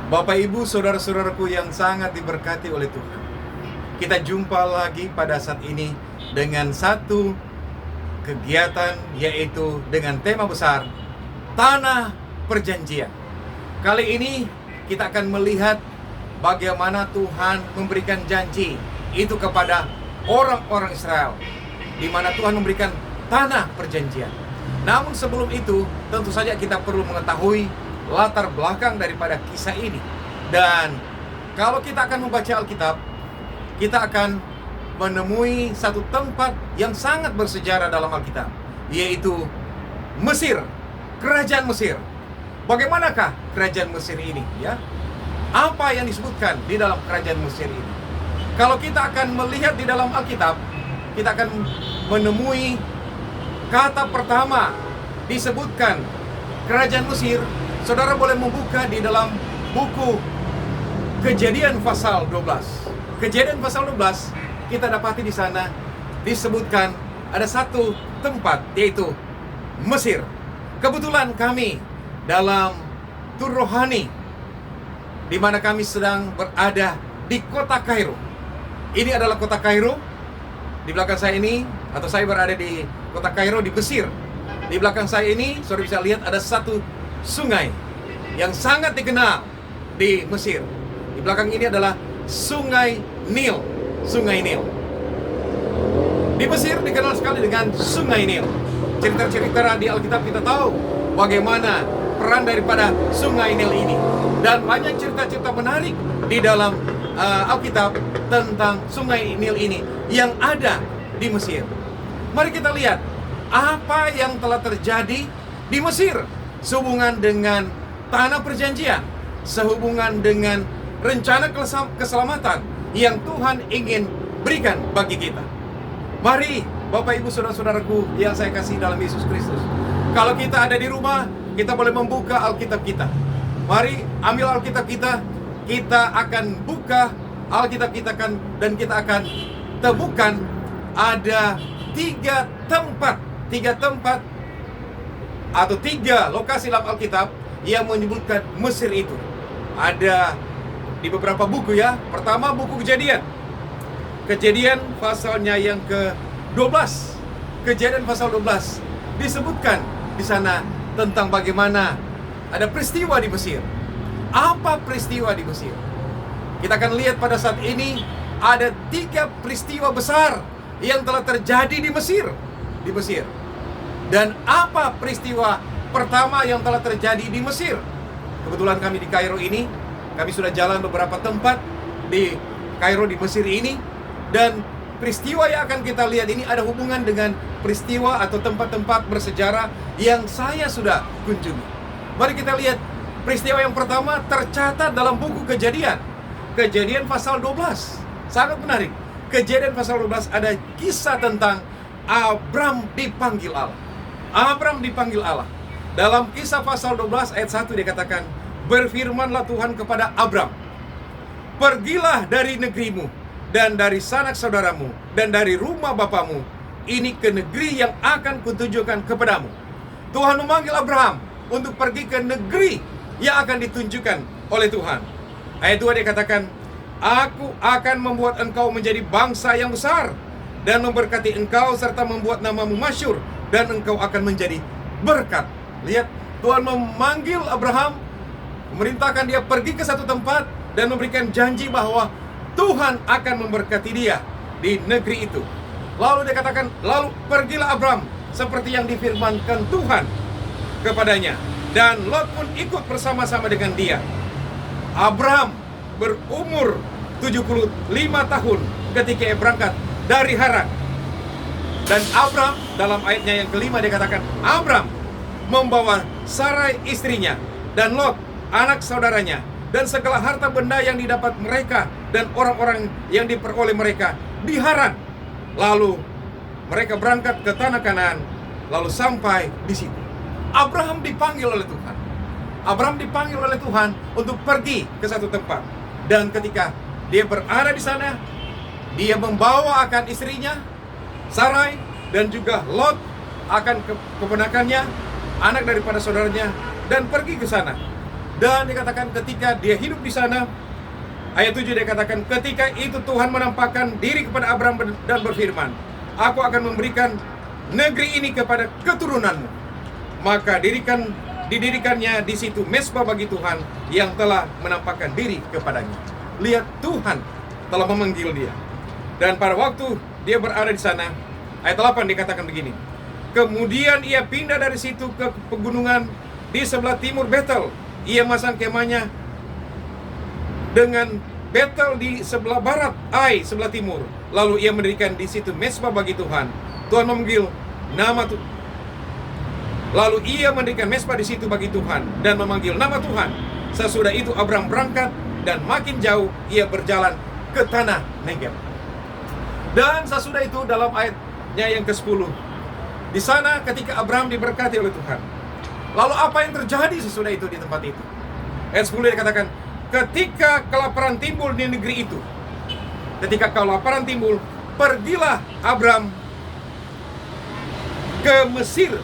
Bapak Ibu, saudara-saudaraku yang sangat diberkati oleh Tuhan, kita jumpa lagi pada saat ini dengan satu kegiatan, yaitu dengan tema besar Tanah Perjanjian. Kali ini kita akan melihat bagaimana Tuhan memberikan janji itu kepada orang-orang Israel, di mana Tuhan memberikan tanah perjanjian. Namun sebelum itu, tentu saja kita perlu mengetahui latar belakang daripada kisah ini. Dan kalau kita akan membaca Alkitab, kita akan menemui satu tempat yang sangat bersejarah dalam Alkitab, yaitu Mesir, kerajaan Mesir. Bagaimanakah kerajaan Mesir ini, ya? Apa yang disebutkan di dalam kerajaan Mesir ini? Kalau kita akan melihat di dalam Alkitab, kita akan menemui kata pertama disebutkan kerajaan Mesir. Saudara boleh membuka di dalam buku Kejadian pasal 12. Kejadian pasal 12, kita dapati di sana disebutkan ada satu tempat, yaitu Mesir. Kebetulan kami dalam tur rohani, di mana kami sedang berada di kota Kairo. Ini adalah kota Kairo. Di belakang saya ini, atau saya berada di kota Kairo di Mesir. Di belakang saya ini, saudara bisa lihat ada satu sungai yang sangat dikenal di Mesir. Di belakang ini adalah Sungai Nil. Sungai Nil. Di Mesir dikenal sekali dengan Sungai Nil. Cerita-cerita di Alkitab kita tahu bagaimana peran daripada Sungai Nil ini. Dan banyak cerita-cerita menarik di dalam Alkitab tentang Sungai Nil ini yang ada di Mesir. Mari kita lihat apa yang telah terjadi di Mesir sehubungan dengan tanah perjanjian, sehubungan dengan rencana keselamatan yang Tuhan ingin berikan bagi kita. Mari Bapak Ibu saudara-saudaraku yang saya kasih dalam Yesus Kristus, kalau kita ada di rumah, kita boleh membuka Alkitab kita. Mari ambil Alkitab kita, kita akan buka Alkitab kita dan kita akan temukan ada tiga tempat atau tiga lokasi dalam Alkitab yang menyebutkan Mesir itu. Ada di beberapa buku, ya. Pertama, buku Kejadian. Kejadian pasalnya yang ke-12. Kejadian pasal 12 disebutkan di sana tentang bagaimana ada peristiwa di Mesir. Apa peristiwa di Mesir? Kita akan lihat pada saat ini ada tiga peristiwa besar yang telah terjadi di Mesir. Dan apa peristiwa pertama yang telah terjadi di Mesir? Kebetulan kami di Kairo ini, kami sudah jalan beberapa tempat di Kairo di Mesir ini, dan peristiwa yang akan kita lihat ini ada hubungan dengan peristiwa atau tempat-tempat bersejarah yang saya sudah kunjungi. Mari kita lihat peristiwa yang pertama tercatat dalam buku Kejadian. Kejadian pasal 12. Sangat menarik. Kejadian pasal 12 ada kisah tentang Abram dipanggil Allah. Abram dipanggil Allah. Dalam kisah pasal 12 ayat 1 dikatakan, berfirmanlah Tuhan kepada Abram, pergilah dari negerimu dan dari sanak saudaramu dan dari rumah bapamu, ini ke negeri yang akan kutunjukkan kepadamu. Tuhan memanggil Abraham untuk pergi ke negeri yang akan ditunjukkan oleh Tuhan. Ayat 2 dikatakan, aku akan membuat engkau menjadi bangsa yang besar dan memberkati engkau serta membuat namamu masyhur, dan engkau akan menjadi berkat. Lihat, Tuhan memanggil Abraham, memerintahkan dia pergi ke satu tempat dan memberikan janji bahwa Tuhan akan memberkati dia di negeri itu. Lalu dikatakan, lalu pergilah Abram seperti yang difirmankan Tuhan kepadanya, dan Lot pun ikut bersama-sama dengan dia. Abram berumur 75 tahun ketika ia berangkat dari Haran. Dan Abram, dalam ayatnya yang kelima dikatakan, Abram membawa Sarai istrinya dan Lot anak saudaranya dan segala harta benda yang didapat mereka dan orang-orang yang diperoleh mereka di Haran. Lalu mereka berangkat ke tanah Kanaan, lalu sampai di situ. Abraham dipanggil oleh Tuhan. Abraham dipanggil oleh Tuhan untuk pergi ke satu tempat. Dan ketika dia berada di sana, dia membawa akan istrinya Sarai dan juga Lot akan keponakannya, anak daripada saudaranya, dan pergi ke sana. Dan dikatakan ketika dia hidup di sana, ayat 7 dia katakan, ketika itu Tuhan menampakkan diri kepada Abram dan berfirman, aku akan memberikan negeri ini kepada keturunanmu. Maka didirikannya di situ mezbah bagi Tuhan yang telah menampakkan diri kepadanya. Lihat, Tuhan telah memanggil dia. Dan pada waktu dia berada di sana, ayat 8 dikatakan begini, kemudian ia pindah dari situ ke pegunungan di sebelah timur Betel. Ia masang kemahnya dengan Betel di sebelah barat, Ai sebelah timur. Lalu ia mendirikan di situ mezbah bagi Tuhan. Tuhan memanggil nama Tuhan. Lalu ia mendirikan mezbah di situ bagi Tuhan dan memanggil nama Tuhan. Sesudah itu Abram berangkat dan makin jauh ia berjalan ke tanah Negeb. Dan sesudah itu dalam ayatnya yang ke-10, di sana ketika Abram diberkati oleh Tuhan, lalu apa yang terjadi sesudah itu di tempat itu? Ayat 10 dikatakan, ketika kelaparan timbul di negeri itu, ketika kelaparan timbul, pergilah Abram ke Mesir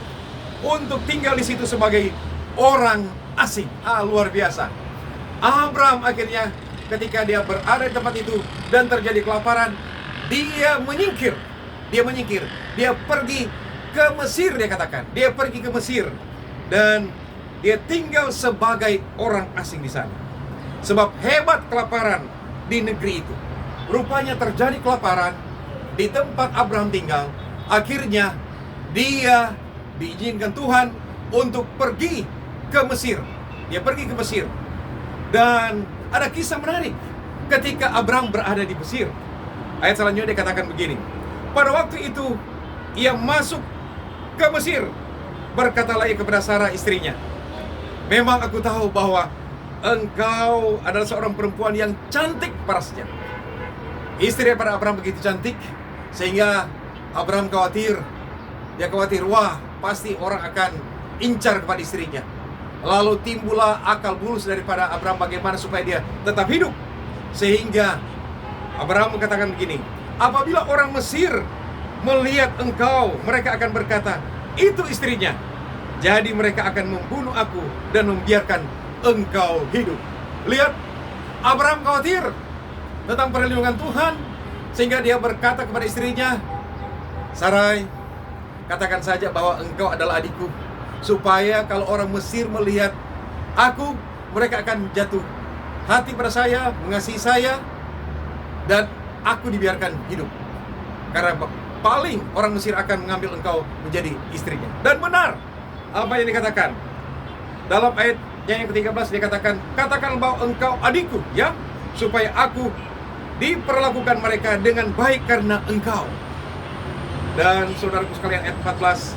untuk tinggal di situ sebagai orang asing. Luar biasa. Abram akhirnya ketika dia berada di tempat itu dan terjadi kelaparan, dia menyingkir. Dia pergi ke Mesir, dia katakan. Dia pergi ke Mesir dan dia tinggal sebagai orang asing di sana. Sebab hebat kelaparan di negeri itu. Rupanya terjadi kelaparan di tempat Abraham tinggal. Akhirnya dia diizinkan Tuhan untuk pergi ke Mesir. Dia pergi ke Mesir. Dan ada kisah menarik ketika Abraham berada di Mesir. Ayat selanjutnya dikatakan begini, pada waktu itu ia masuk ke Mesir. Berkatalah ia kepada Sarah istrinya, memang aku tahu bahwa engkau adalah seorang perempuan yang cantik parasnya. Istri daripada Abraham begitu cantik sehingga Abraham khawatir. Dia khawatir, wah pasti orang akan incar kepada istrinya. Lalu timbullah akal bulus daripada Abraham bagaimana supaya dia tetap hidup. Sehingga Abraham mengatakan begini, apabila orang Mesir melihat engkau, mereka akan berkata, itu istrinya. Jadi mereka akan membunuh aku dan membiarkan engkau hidup. Lihat, Abraham khawatir tentang perlindungan Tuhan, sehingga dia berkata kepada istrinya, Sarai, katakan saja bahwa engkau adalah adikku, supaya kalau orang Mesir melihat aku, mereka akan jatuh hati pada saya, mengasihi saya, dan aku dibiarkan hidup. Karena paling orang Mesir akan mengambil engkau menjadi istrinya. Dan benar apa yang dikatakan dalam ayat yang ke-13, dikatakan, katakan bahwa engkau adikku, ya, supaya aku diperlakukan mereka dengan baik karena engkau. Dan saudaraku sekalian, ayat 14,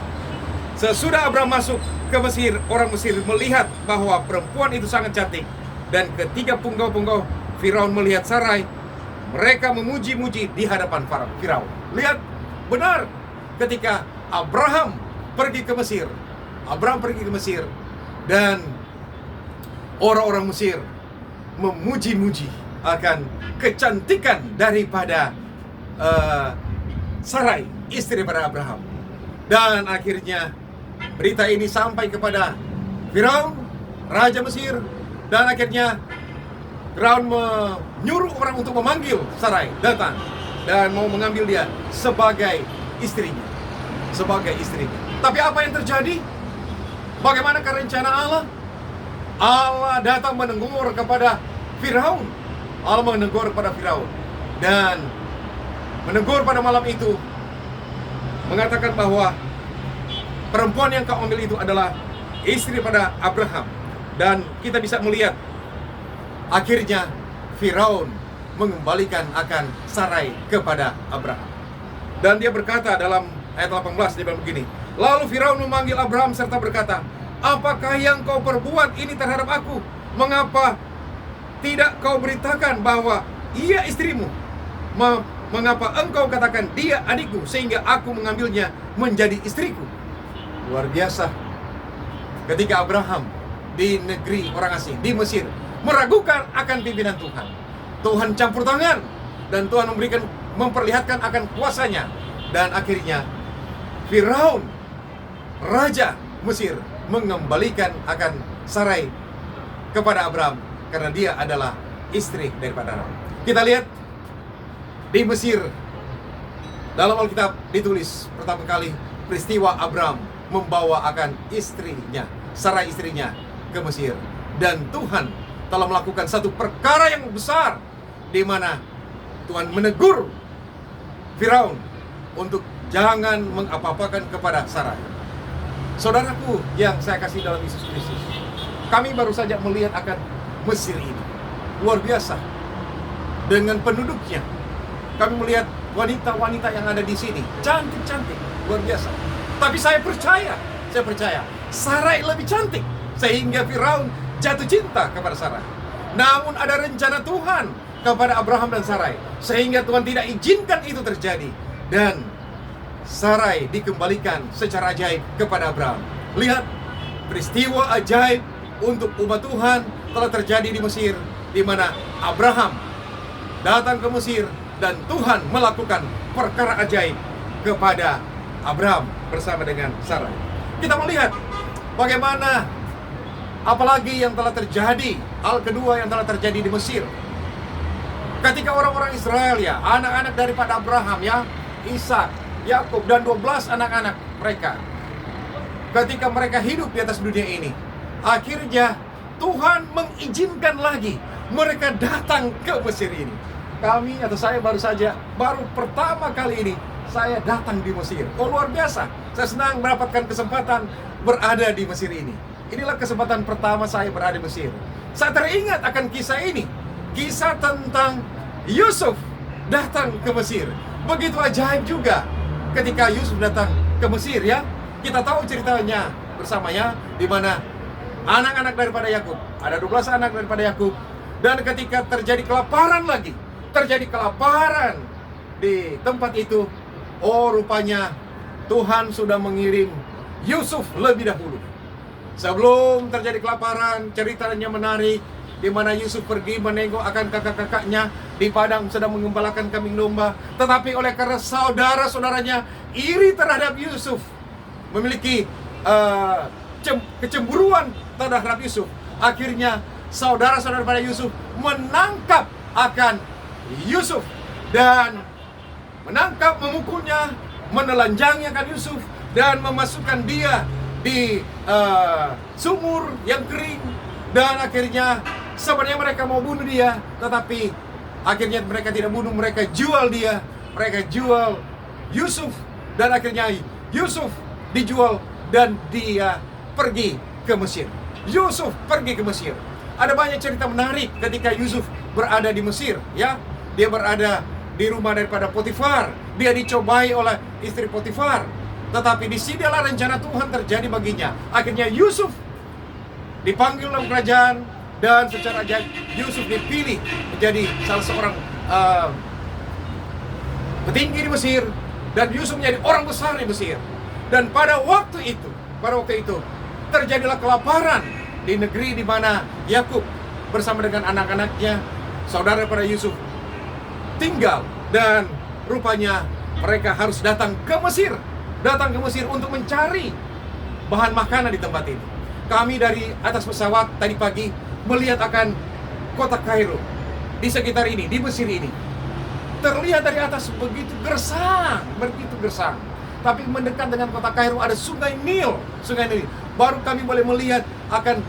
sesudah Abraham masuk ke Mesir, orang Mesir melihat bahwa perempuan itu sangat cantik. Dan ketika punggau-punggau Firaun melihat Sarai, mereka memuji-muji di hadapan Firaun. Lihat, benar ketika Abraham pergi ke Mesir, dan orang-orang Mesir memuji-muji akan kecantikan daripada Sarai, istri daripada Abraham. Dan akhirnya berita ini sampai kepada Firaun, raja Mesir, dan akhirnya Firaun menyuruh orang untuk memanggil Sarai datang dan mau mengambil dia sebagai istrinya. Tapi apa yang terjadi? Bagaimana rencana Allah? Allah datang menegur kepada Firaun. Dan menegur pada malam itu, mengatakan bahwa perempuan yang kau ambil itu adalah istri pada Abraham. Dan kita bisa melihat akhirnya Firaun mengembalikan akan Sarai kepada Abraham. Dan dia berkata dalam ayat 18, dia bilang begini, lalu Firaun memanggil Abraham serta berkata, apakah yang kau perbuat ini terhadap aku? Mengapa tidak kau beritakan bahwa ia istrimu? Mengapa engkau katakan dia adikku sehingga aku mengambilnya menjadi istriku? Luar biasa. Ketika Abraham di negeri orang asing, di Mesir, meragukan akan pimpinan Tuhan, Tuhan campur tangan dan Tuhan memperlihatkan akan kuasanya. Dan akhirnya Firaun, raja Mesir, mengembalikan akan Sarai kepada Abraham karena dia adalah istri daripada Abraham. Kita lihat di Mesir, dalam Alkitab ditulis pertama kali peristiwa Abraham membawa akan istrinya, Sarai istrinya, ke Mesir. Dan Tuhan telah melakukan satu perkara yang besar, di mana Tuhan menegur Firaun untuk jangan mengapa-apakan kepada Sarai. Saudaraku yang saya kasih dalam Yesus Kristus, kami baru saja melihat akan Mesir ini. Luar biasa. Dengan penduduknya. Kami melihat wanita-wanita yang ada di sini. Cantik-cantik. Luar biasa. Tapi saya percaya Sarai lebih cantik. Sehingga Firaun jatuh cinta kepada Sarai. Namun ada rencana Tuhan kepada Abraham dan Sarai. Sehingga Tuhan tidak izinkan itu terjadi. Dan Sarai dikembalikan secara ajaib kepada Abraham. Lihat, peristiwa ajaib untuk umat Tuhan telah terjadi di Mesir, di mana Abraham datang ke Mesir dan Tuhan melakukan perkara ajaib kepada Abraham bersama dengan Sarai. Kita melihat bagaimana apalagi yang telah terjadi, hal kedua yang telah terjadi di Mesir. Ketika orang-orang Israel, ya, anak-anak daripada Abraham, ya, Ishak, Yakub dan 12 anak-anak mereka, ketika mereka hidup di atas dunia ini, akhirnya Tuhan mengizinkan lagi mereka datang ke Mesir ini. Kami atau saya baru pertama kali ini saya datang di Mesir. Oh, luar biasa. Saya senang mendapatkan kesempatan berada di Mesir ini. Inilah kesempatan pertama saya berada di Mesir. Saya teringat akan kisah ini. Kisah tentang Yusuf datang ke Mesir. Begitu ajaib juga ketika Yusuf datang ke Mesir, ya. Kita tahu ceritanya bersamanya, di mana anak-anak daripada Yakub, ada 12 anak daripada Yakub, dan ketika terjadi kelaparan di tempat itu, oh, rupanya Tuhan sudah mengirim Yusuf lebih dahulu. Sebelum terjadi kelaparan, ceritanya menarik, di mana Yusuf pergi menengok akan kakak-kakaknya di padang sedang mengembalakan kambing domba. Tetapi oleh karena saudara-saudaranya iri terhadap Yusuf, memiliki kecemburuan terhadap Yusuf, akhirnya saudara-saudara pada Yusuf menangkap akan Yusuf dan memukulnya, menelanjangi akan Yusuf dan memasukkan dia di sumur yang kering. Dan akhirnya sebenarnya mereka mau bunuh dia, tetapi akhirnya mereka tidak bunuh, mereka jual dia, mereka jual Yusuf, dan akhirnya Yusuf dijual dan dia pergi ke Mesir. Yusuf pergi ke Mesir. Ada banyak cerita menarik ketika Yusuf berada di Mesir, ya. Dia berada di rumah daripada Potifar. Dia dicobai oleh istri Potifar. Tetapi di sini adalah rencana Tuhan terjadi baginya. Akhirnya Yusuf dipanggil dalam kerajaan, dan secara ajaib Yusuf dipilih menjadi salah seorang petinggi di Mesir, dan Yusuf menjadi orang besar di Mesir. Dan pada waktu itu terjadilah kelaparan di negeri di mana Yakub bersama dengan anak-anaknya, saudara pada Yusuf, tinggal. Dan rupanya mereka harus datang ke Mesir untuk mencari bahan makanan di tempat ini. Kami dari atas pesawat tadi pagi melihat akan kota Kairo di sekitar ini, di Mesir ini. Terlihat dari atas begitu gersang. Tapi mendekat dengan kota Kairo ada sungai Nil. Baru kami boleh melihat akan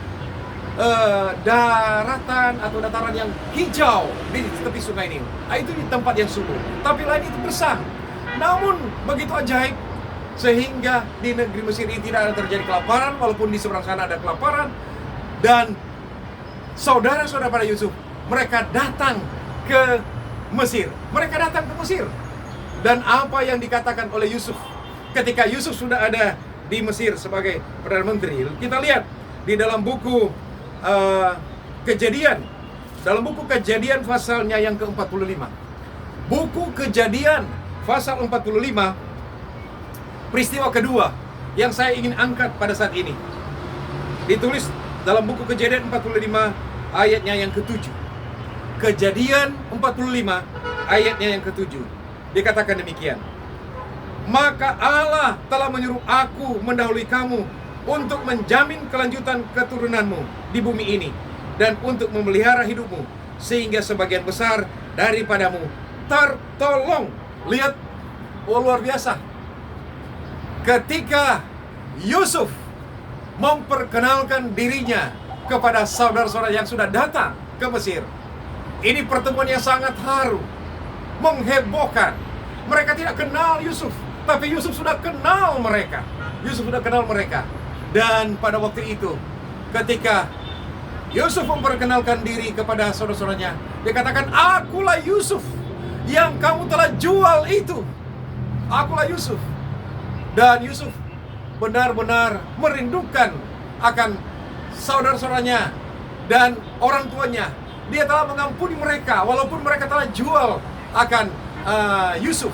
daratan atau dataran yang hijau di tepi sungai Nil. Itu di tempat yang subur. Tapi lain itu gersang. Namun begitu ajaib, sehingga di negeri Mesir ini tidak ada terjadi kelaparan, walaupun di seberang sana ada kelaparan. Dan saudara-saudara pada Yusuf, mereka datang ke Mesir. Dan apa yang dikatakan oleh Yusuf ketika Yusuf sudah ada di Mesir sebagai Perdana Menteri, kita lihat di dalam buku Kejadian. Dalam buku Kejadian pasalnya yang ke-45. Buku Kejadian pasal 45, peristiwa kedua yang saya ingin angkat pada saat ini ditulis dalam buku Kejadian 45 ayatnya yang ke-7. Kejadian 45 ayatnya yang ke-7. Dikatakan demikian. Maka Allah telah menyuruh aku mendahului kamu untuk menjamin kelanjutan keturunanmu di bumi ini, dan untuk memelihara hidupmu, sehingga sebagian besar daripadamu tertolong. Lihat, luar biasa. Ketika Yusuf memperkenalkan dirinya kepada saudara-saudara yang sudah datang ke Mesir, ini pertemuan yang sangat haru, menghebohkan. Mereka tidak kenal Yusuf, tapi Yusuf sudah kenal mereka. Yusuf sudah kenal mereka. Dan pada waktu itu, ketika Yusuf memperkenalkan diri kepada saudara-saudaranya, dia katakan, "Akulah Yusuf yang kamu telah jual itu. Akulah Yusuf." Dan Yusuf benar-benar merindukan akan saudara-saudaranya dan orang tuanya. Dia telah mengampuni mereka, walaupun mereka telah jual akan Yusuf,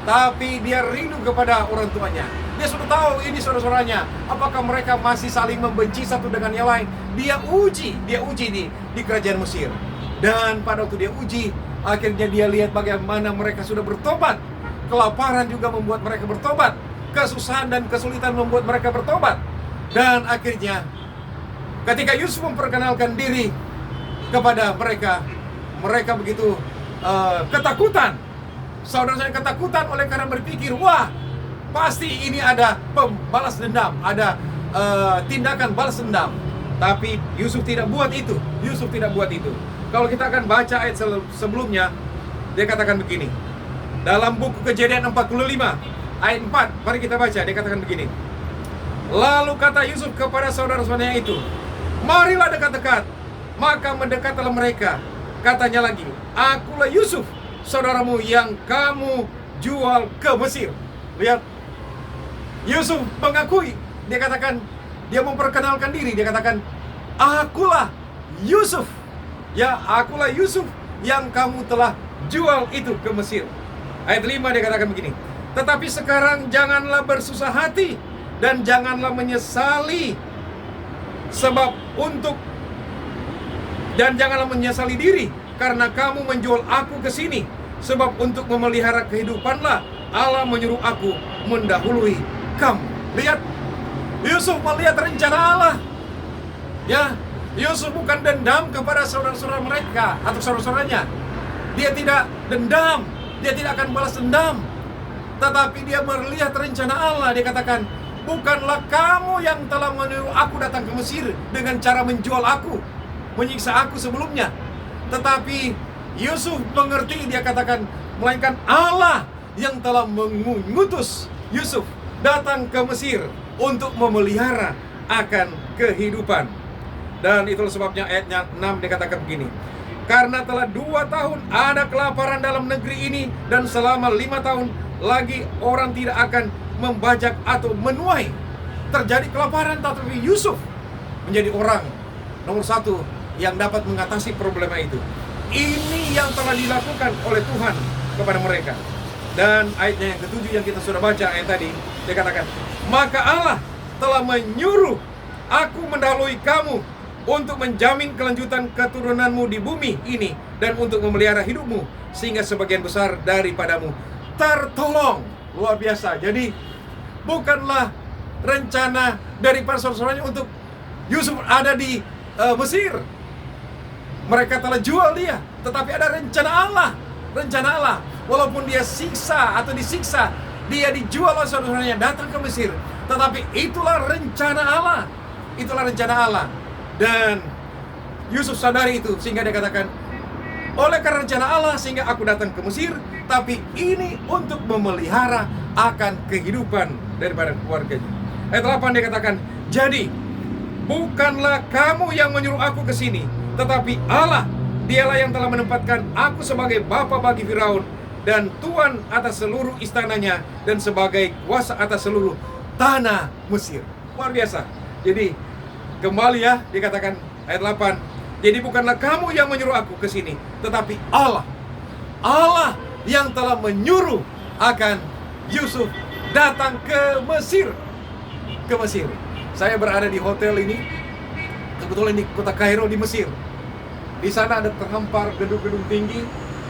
tapi dia rindu kepada orang tuanya. Dia sudah tahu ini saudara-saudaranya. Apakah mereka masih saling membenci satu dengan yang lain? Dia uji di kerajaan Mesir. Dan pada waktu dia uji, akhirnya dia lihat bagaimana mereka sudah bertobat. Kelaparan juga membuat mereka bertobat. Kesusahan dan kesulitan membuat mereka bertobat. Dan akhirnya ketika Yusuf memperkenalkan diri kepada mereka, mereka begitu ketakutan. Saudara saya ketakutan oleh karena berpikir, wah, pasti ini ada pembalas dendam, ada tindakan balas dendam. Tapi Yusuf tidak buat itu. Yusuf tidak buat itu. Kalau kita akan baca ayat sebelumnya, dia katakan begini. Dalam buku Kejadian 45 ayat 4, mari kita baca. Dia katakan begini. Lalu kata Yusuf kepada saudara-saudaranya itu, "Marilah dekat-dekat." Maka mendekatlah mereka. Katanya lagi, "Akulah Yusuf, saudaramu yang kamu jual ke Mesir." Lihat, Yusuf mengakui. Dia katakan, dia memperkenalkan diri. Dia katakan, "Akulah Yusuf. Ya, akulah Yusuf yang kamu telah jual itu ke Mesir." Ayat 5 dia katakan begini. "Tetapi sekarang janganlah bersusah hati dan janganlah menyesali janganlah menyesali diri karena kamu menjual aku ke sini, sebab untuk memelihara kehidupanlah Allah menyuruh aku mendahului kamu." Lihat, Yusuf melihat rencana Allah. Ya, Yusuf bukan dendam kepada saudara-saudara mereka atau saudara-saudaranya. Dia tidak dendam, dia tidak akan balas dendam. Tetapi dia melihat rencana Allah. Dia katakan, "Bukanlah kamu yang telah menyuruh aku datang ke Mesir dengan cara menjual aku, menyiksa aku sebelumnya." Tetapi Yusuf mengerti, dia katakan, melainkan Allah yang telah mengutus Yusuf datang ke Mesir untuk memelihara akan kehidupan. Dan itulah sebabnya ayatnya 6 dikatakan begini. "Karena telah 2 tahun ada kelaparan dalam negeri ini, dan selama 5 tahun lagi orang tidak akan membajak atau menuai." Terjadi kelaparan, tetapi Yusuf menjadi orang nomor 1 yang dapat mengatasi problema itu. Ini yang telah dilakukan oleh Tuhan kepada mereka. Dan ayatnya yang ke-7 yang kita sudah baca ayat tadi, dia katakan, "Maka Allah telah menyuruh aku mendahului kamu untuk menjamin kelanjutan keturunanmu di bumi ini dan untuk memelihara hidupmu, sehingga sebagian besar daripadamu tertolong." Luar biasa. Jadi bukanlah rencana dari para saudara-saudaranya untuk Yusuf ada di Mesir. Mereka telah jual dia, tetapi ada rencana Allah. Rencana Allah. Walaupun dia siksa atau disiksa, dia dijual oleh saudara-saudaranya datang ke Mesir. Tetapi itulah rencana Allah. Itulah rencana Allah. Dan Yusuf sadari itu, sehingga dia katakan, "Oleh karena rencana Allah sehingga aku datang ke Mesir, tapi ini untuk memelihara akan kehidupan daripada keluarganya." Ayat 8 dia katakan, "Jadi bukanlah kamu yang menyuruh aku ke sini, tetapi Allah, dialah yang telah menempatkan aku sebagai bapa bagi Firaun dan tuan atas seluruh istananya dan sebagai kuasa atas seluruh tanah Mesir." Luar biasa. Jadi kembali ya, dikatakan ayat 8, "Jadi bukanlah kamu yang menyuruh aku ke sini, tetapi Allah. Allah yang telah menyuruh akan Yusuf datang ke Mesir." Ke Mesir. Saya berada di hotel ini, kebetulan di kota Kairo di Mesir. Di sana ada terhampar gedung-gedung tinggi,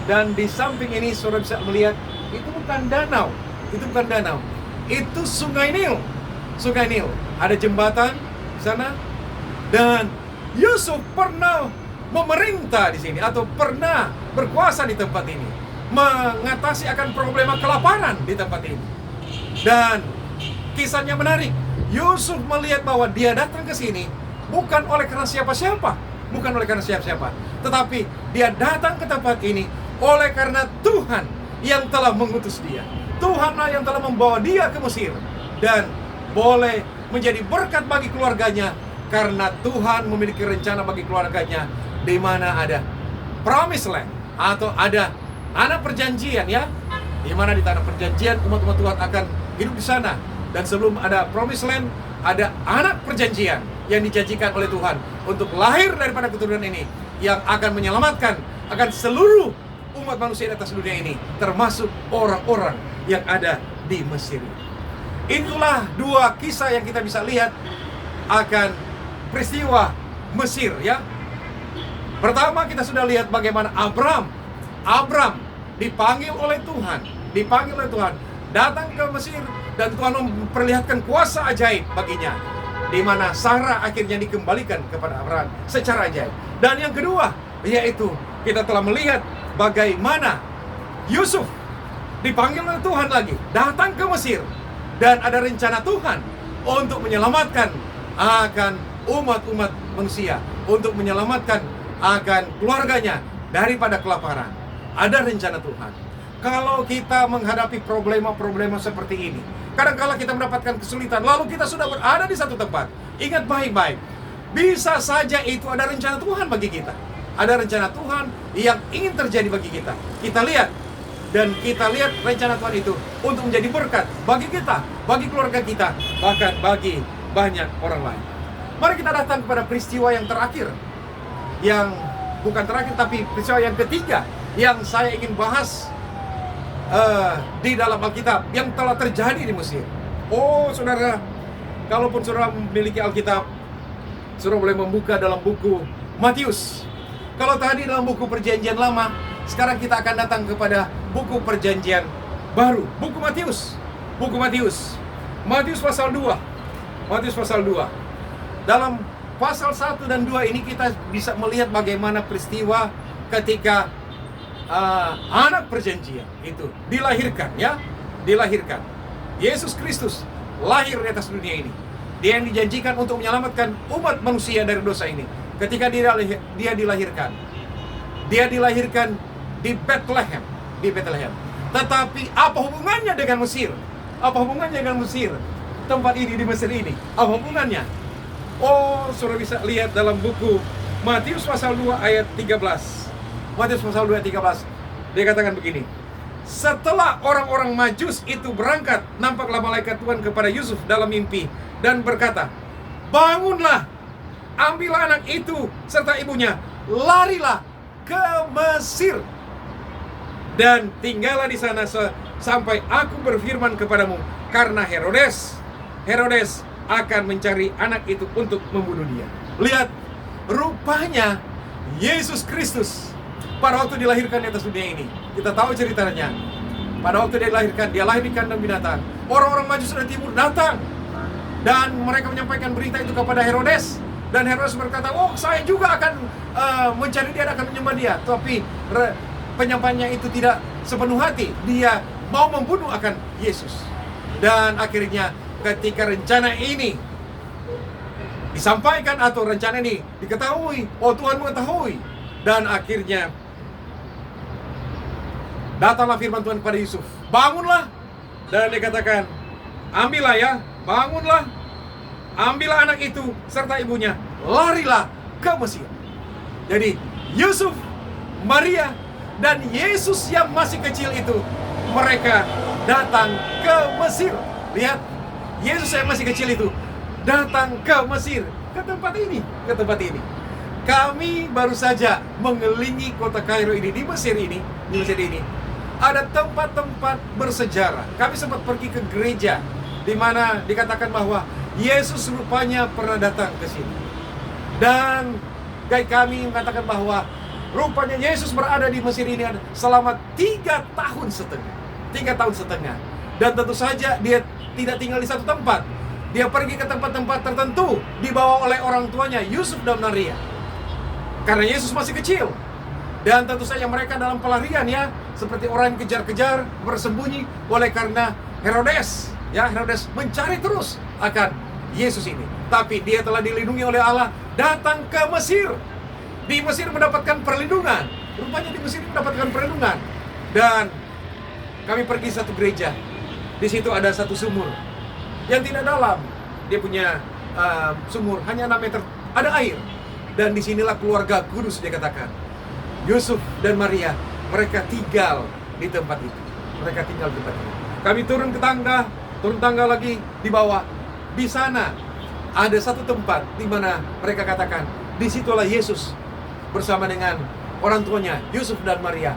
dan di samping ini saudara bisa melihat itu bukan danau, itu Sungai Nil. Sungai Nil. Ada jembatan di sana, dan Yusuf pernah memerintah di sini atau pernah berkuasa di tempat ini, mengatasi akan problema kelaparan di tempat ini. Dan kisahnya menarik. Yusuf melihat bahwa dia datang ke sini bukan oleh karena siapa-siapa, tetapi dia datang ke tempat ini oleh karena Tuhan yang telah mengutus dia. Tuhanlah yang telah membawa dia ke Mesir dan boleh menjadi berkat bagi keluarganya karena Tuhan memiliki rencana bagi keluarganya di mana ada promised land atau ada tanah perjanjian, ya, di mana di tanah perjanjian umat-umat Tuhan akan hidup di sana. Dan sebelum ada promised land, ada anak perjanjian yang dijanjikan oleh Tuhan untuk lahir daripada keturunan ini yang akan menyelamatkan akan seluruh umat manusia di atas dunia ini, termasuk orang-orang yang ada di Mesir. Itulah dua kisah yang kita bisa lihat akan peristiwa Mesir, ya. Pertama, kita sudah lihat bagaimana Abram dipanggil oleh Tuhan, datang ke Mesir dan Tuhan memperlihatkan kuasa ajaib baginya, di mana Sarah akhirnya dikembalikan kepada Abraham secara ajaib. Dan yang kedua, yaitu kita telah melihat bagaimana Yusuf dipanggil oleh Tuhan lagi, datang ke Mesir, dan ada rencana Tuhan untuk menyelamatkan akan umat-umat manusia, untuk menyelamatkan akan keluarganya daripada kelaparan. Ada rencana Tuhan. Kalau kita menghadapi problema-problema seperti ini, kadang-kala kita mendapatkan kesulitan, lalu kita sudah berada di satu tempat. Ingat baik-baik, bisa saja itu ada rencana Tuhan bagi kita. Ada rencana Tuhan yang ingin terjadi bagi kita. Kita lihat, dan kita lihat rencana Tuhan itu untuk menjadi berkat bagi kita, bagi keluarga kita, bahkan bagi banyak orang lain. Mari kita datang kepada peristiwa yang terakhir, yang bukan terakhir tapi peristiwa yang ketiga yang saya ingin bahas di dalam Alkitab yang telah terjadi di Mesir. Oh saudara, kalaupun saudara memiliki Alkitab, saudara boleh membuka dalam buku Matius. Kalau tadi dalam buku Perjanjian Lama, sekarang kita akan datang kepada buku Perjanjian Baru, buku Matius. Matius pasal 2. Dalam pasal 1 dan 2 ini kita bisa melihat bagaimana peristiwa ketika anak perjanjian itu dilahirkan, ya. Yesus Kristus lahir di atas dunia ini. Dia yang dijanjikan untuk menyelamatkan umat manusia dari dosa ini. Ketika dia dilahirkan di Bethlehem. Tetapi apa hubungannya dengan Mesir? Tempat ini di Mesir ini, apa hubungannya? Oh, saudara bisa lihat dalam buku Matius pasal 2 ayat 13. Dia katakan begini: setelah orang-orang Majus itu berangkat, nampaklah malaikat Tuhan kepada Yusuf dalam mimpi dan berkata, bangunlah, ambillah anak itu serta ibunya, larilah ke Mesir dan tinggallah di sana sampai aku berfirman kepadamu, karena Herodes akan mencari anak itu untuk membunuh dia. Lihat, rupanya Yesus Kristus pada waktu dilahirkan di atas dunia ini, kita tahu ceritanya. Pada waktu dia dilahirkan, dia lahir di kandang binatang. Orang-orang Majus dari timur datang dan mereka menyampaikan berita itu kepada Herodes. Dan Herodes berkata, oh saya juga akan mencari dia, akan menyembah dia. Tapi penyampaiannya itu tidak sepenuh hati. Dia mau membunuh akan Yesus. Dan akhirnya ketika rencana ini disampaikan atau rencana ini diketahui, oh Tuhan mengetahui, dan akhirnya datanglah firman Tuhan kepada Yusuf, bangunlah, dan dikatakan, bangunlah, ambillah anak itu serta ibunya, larilah ke Mesir. Jadi Yusuf, Maria, dan Yesus yang masih kecil itu, mereka datang ke Mesir. Lihat, Yesus yang masih kecil itu datang ke Mesir, ke tempat ini. Kami baru saja mengelilingi kota Kairo ini, di Mesir ini. Ada tempat-tempat bersejarah. Kami sempat pergi ke gereja di mana dikatakan bahwa Yesus rupanya pernah datang ke sini. Dan guide kami mengatakan bahwa rupanya Yesus berada di Mesir ini selama 3 tahun setengah. Dan tentu saja dia tidak tinggal di satu tempat. Dia pergi ke tempat-tempat tertentu dibawa oleh orang tuanya, Yusuf dan Maria. Karena Yesus masih kecil. Dan tentu saja mereka dalam pelarian ya, seperti orang yang kejar-kejar, bersembunyi oleh karena Herodes. Ya, Herodes mencari terus akan Yesus ini. Tapi dia telah dilindungi oleh Allah, datang ke Mesir. Di Mesir mendapatkan perlindungan. Rupanya di Mesir mendapatkan perlindungan. Dan kami pergi satu gereja. Di situ ada satu sumur yang tidak dalam. Dia punya sumur hanya 6 meter, ada air. Dan disinilah keluarga kudus dia katakan. Yusuf dan Maria, mereka tinggal di tempat itu. Mereka tinggal di tempat itu. Kami turun tangga lagi di bawah. Di sana ada satu tempat di mana mereka katakan, disitulah Yesus bersama dengan orang tuanya, Yusuf dan Maria,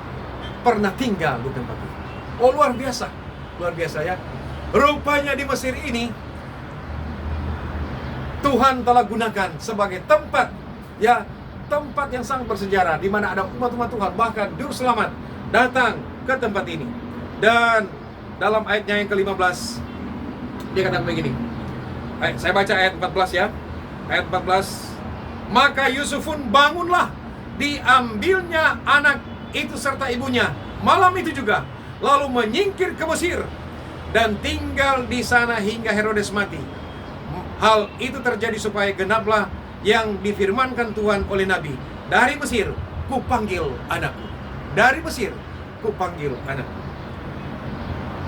pernah tinggal di tempat itu. Oh, luar biasa ya. Rupanya di Mesir ini Tuhan telah gunakan sebagai tempat ya, tempat yang sangat bersejarah, di mana ada umat-umat Tuhan, bahkan juru selamat datang ke tempat ini. Dan dalam ayatnya yang ke-15 dia katakan begini. Saya baca ayat 14 ya. Ayat 14. Maka Yusuf pun bangunlah, diambilnya anak itu serta ibunya malam itu juga, lalu menyingkir ke Mesir dan tinggal di sana hingga Herodes mati. Hal itu terjadi supaya genaplah yang difirmankan Tuhan oleh Nabi, dari Mesir kupanggil anakku. Dari Mesir kupanggil anakku.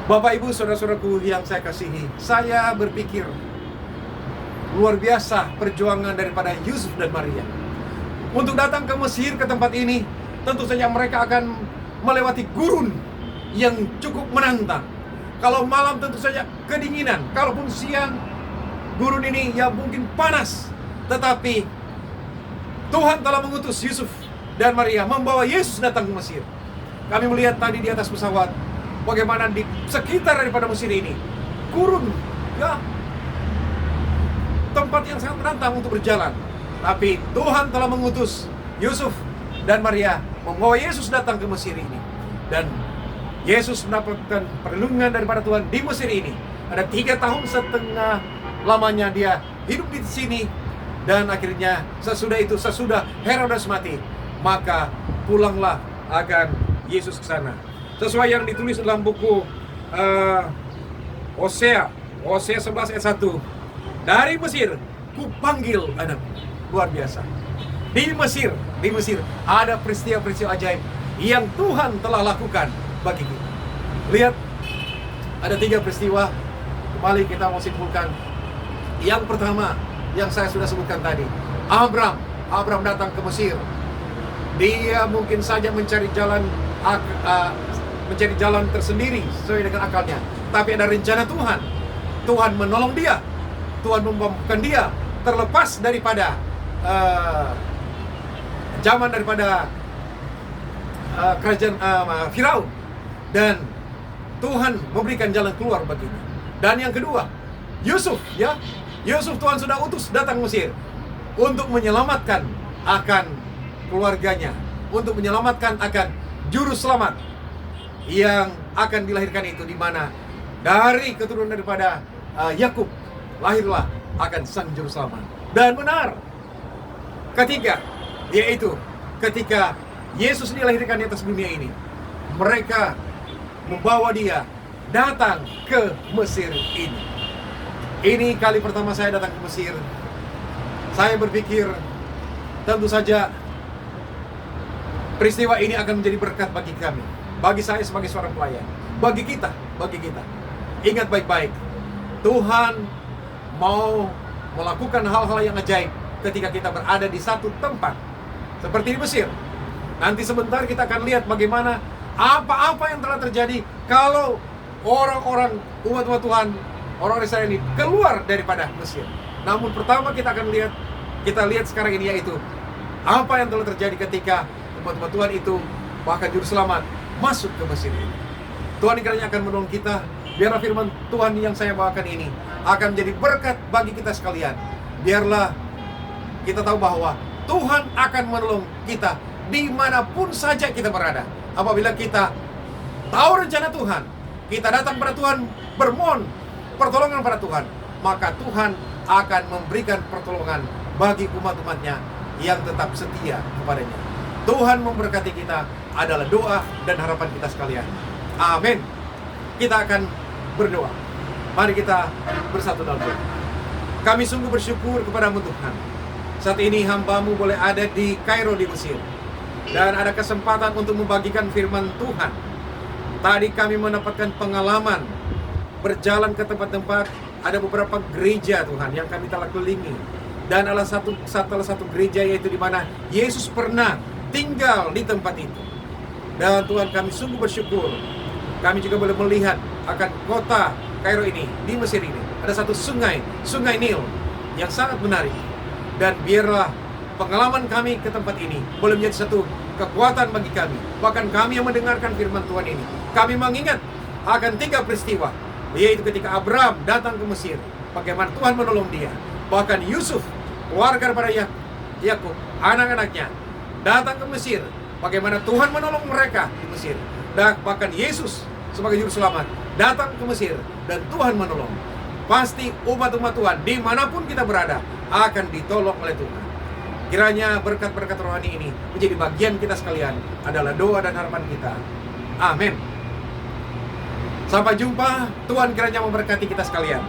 Bapak Ibu saudara-saudaraku yang saya kasihi, saya berpikir luar biasa perjuangan daripada Yusuf dan Maria untuk datang ke Mesir, ke tempat ini. Tentu saja mereka akan melewati gurun yang cukup menantang. Kalau malam tentu saja kedinginan, kalaupun siang gurun ini ya mungkin panas. Tetapi Tuhan telah mengutus Yusuf dan Maria membawa Yesus datang ke Mesir. Kami melihat tadi di atas pesawat bagaimana di sekitar daripada Mesir ini gurun ya, tempat yang sangat menantang untuk berjalan. Tapi Tuhan telah mengutus Yusuf dan Maria membawa Yesus datang ke Mesir ini. Dan Yesus mendapatkan perlindungan daripada Tuhan di Mesir ini. Ada 3,5 tahun lamanya dia hidup di sini. Dan akhirnya sesudah Herodes mati, maka pulanglah akan Yesus ke sana. Sesuai yang ditulis dalam buku Hosea 11 ayat 1. Dari Mesir kupanggil anakku. Luar biasa. Di Mesir ada peristiwa-peristiwa ajaib yang Tuhan telah lakukan bagi kita. Lihat, ada 3 peristiwa. Kembali kita mau simpulkan. Yang pertama, yang saya sudah sebutkan tadi, Abraham datang ke Mesir. Dia mungkin saja mencari jalan tersendiri sesuai dengan akalnya, tapi ada rencana Tuhan. Tuhan menolong dia, Tuhan memampukan dia terlepas daripada zaman daripada kerajaan Firaun, dan Tuhan memberikan jalan keluar baginya. Dan yang kedua, Yusuf Tuhan sudah utus datang Mesir untuk menyelamatkan akan keluarganya, untuk menyelamatkan akan juru selamat yang akan dilahirkan itu, di mana dari keturunan daripada Yakub lahirlah akan sang juru selamat. Dan benar, yaitu ketika Yesus dilahirkan di atas dunia ini, mereka membawa dia datang ke Mesir ini. Ini kali pertama saya datang ke Mesir. Saya berpikir tentu saja peristiwa ini akan menjadi berkat bagi kami, bagi saya sebagai seorang pelayan, bagi kita. Ingat baik-baik, Tuhan mau melakukan hal-hal yang ajaib ketika kita berada di satu tempat seperti di Mesir. Nanti sebentar kita akan lihat bagaimana apa-apa yang telah terjadi kalau orang-orang umat Tuhan, orang Israel ini keluar daripada Mesir. Namun pertama kita lihat sekarang ini, yaitu apa yang telah terjadi ketika umat Tuhan itu, bahkan juru selamat, masuk ke Mesir ini. Tuhan kiranya akan menolong kita. Biarlah firman Tuhan yang saya bawakan ini akan menjadi berkat bagi kita sekalian. Biarlah kita tahu bahwa Tuhan akan menolong kita dimanapun saja kita berada. Apabila kita tahu rencana Tuhan, kita datang pada Tuhan, bermohon pertolongan pada Tuhan, maka Tuhan akan memberikan pertolongan bagi umat-umatnya yang tetap setia kepadanya. Tuhan memberkati kita adalah doa dan harapan kita sekalian. Amin. Kita akan berdoa. Mari kita bersatu dalam doa. Kami sungguh bersyukur kepadamu Tuhan. Saat ini hamba-Mu boleh ada di Kairo di Mesir, dan ada kesempatan untuk membagikan firman Tuhan. Tadi kami mendapatkan pengalaman berjalan ke tempat-tempat, ada beberapa gereja Tuhan yang kami telah kelilingi. Dan salah satu gereja yaitu di mana Yesus pernah tinggal di tempat itu. Dan Tuhan, kami sungguh bersyukur. Kami juga boleh melihat akan kota Kairo ini, di Mesir ini. Ada satu sungai Nil yang sangat menarik. Dan biarlah pengalaman kami ke tempat ini boleh menjadi satu kekuatan bagi kami. Bahkan kami yang mendengarkan firman Tuhan ini, kami mengingat akan 3 peristiwa, yaitu ketika Abraham datang ke Mesir, bagaimana Tuhan menolong dia. Bahkan Yusuf, keluarga daripada Yakub, anak-anaknya datang ke Mesir, bagaimana Tuhan menolong mereka di Mesir. Dan bahkan Yesus sebagai juru selamat datang ke Mesir dan Tuhan menolong. Pasti umat-umat Tuhan dimanapun kita berada akan ditolong oleh Tuhan. Kiranya berkat-berkat rohani ini menjadi bagian kita sekalian, adalah doa dan harapan kita. Amin. Sampai jumpa. Tuhan kiranya memberkati kita sekalian.